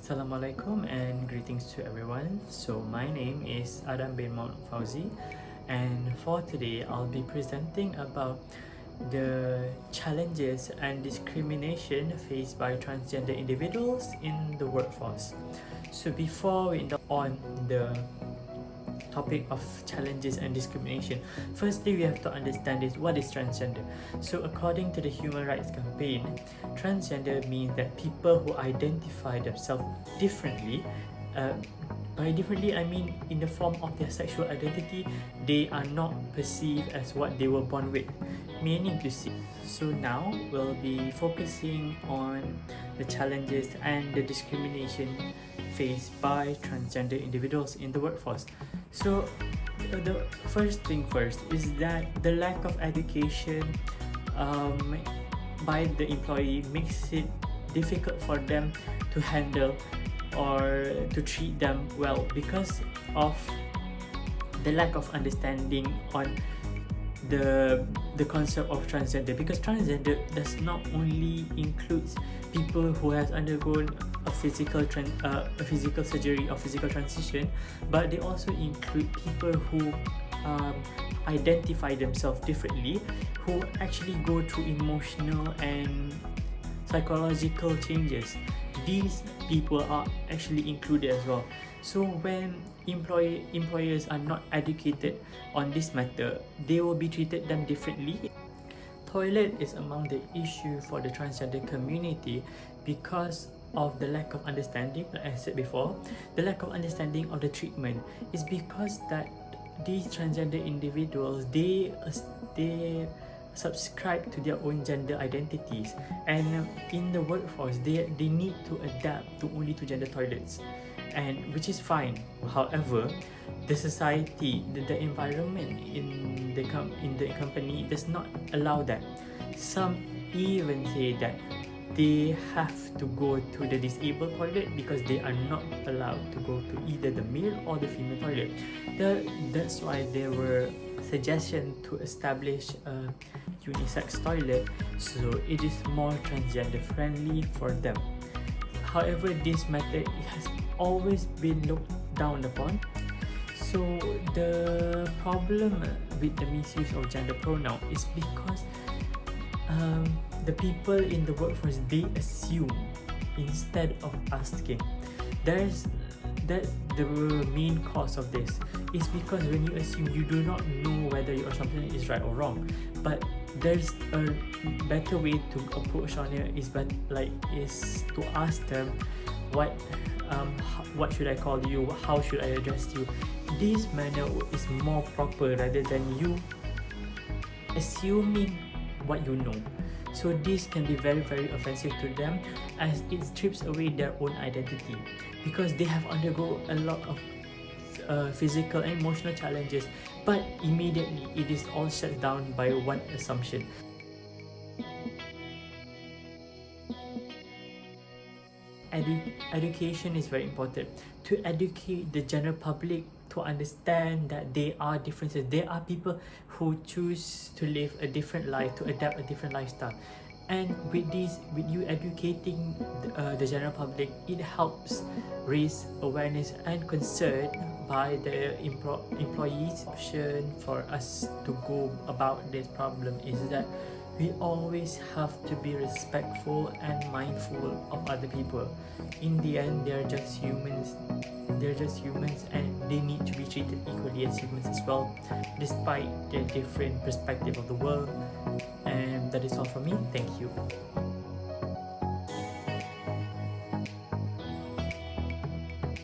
Assalamualaikum and greetings to everyone. So my name is Adam bin Maud Fauzi, and for today I'll be presenting about the challenges and discrimination faced by transgender individuals in the workforce. So before we on the topic of challenges and discrimination, firstly we have to understand is what is transgender. So according to the Human Rights Campaign, transgender means that people who identify themselves differently, by differently I mean in the form of their sexual identity, they are not perceived as what they were born with, meaning to say. So now we'll be focusing on the challenges and the discrimination faced by transgender individuals in the workforce. So the first thing first is that the lack of education by the employee makes it difficult for them to handle or to treat them well because of the lack of understanding on the concept of transgender, because transgender does not only includes people who has undergone a physical surgery or physical transition, but they also include people who identify themselves differently, who actually go through emotional and psychological changes. These people are actually included as well. So when employers are not educated on this matter, they will be treated them differently. Toilet is among the issue for the transgender community because of the lack of understanding. Like I said before, the lack of understanding of the treatment is because that these transgender individuals, they subscribe to their own gender identities, and in the workforce they need to adapt to only to gender toilets, and which is fine. However, the society, the environment in the company does not allow that. Some even say that they have to go to the disabled toilet because they are not allowed to go to either the male or the female toilet. That's why there were suggestions to establish a unisex toilet, so it is more transgender friendly for them. However, this matter has always been looked down upon. So the problem with the misuse of gender pronoun is because the people in the workforce, they assume instead of asking. That's the main cause of this. Is because when you assume, you do not know whether your assumption is right or wrong. But there's a better way to approach on it, is to ask them what should I call you, how should I address you. This manner is more proper rather than you assuming what you know. So this can be very, very offensive to them, as it strips away their own identity, because they have undergone a lot of physical and emotional challenges, but immediately it is all shut down by one assumption. Education is very important to educate the general public to understand that there are differences. There are people who choose to live a different life, to adapt a different lifestyle, and with you educating the general public, it helps raise awareness and concern by the employees. Option for us to go about this problem is that we always have to be respectful and mindful of other people. In the end, they're just humans, and they need to be treated equally as humans as well, despite their different perspective of the world. And that is all from me. Thank you.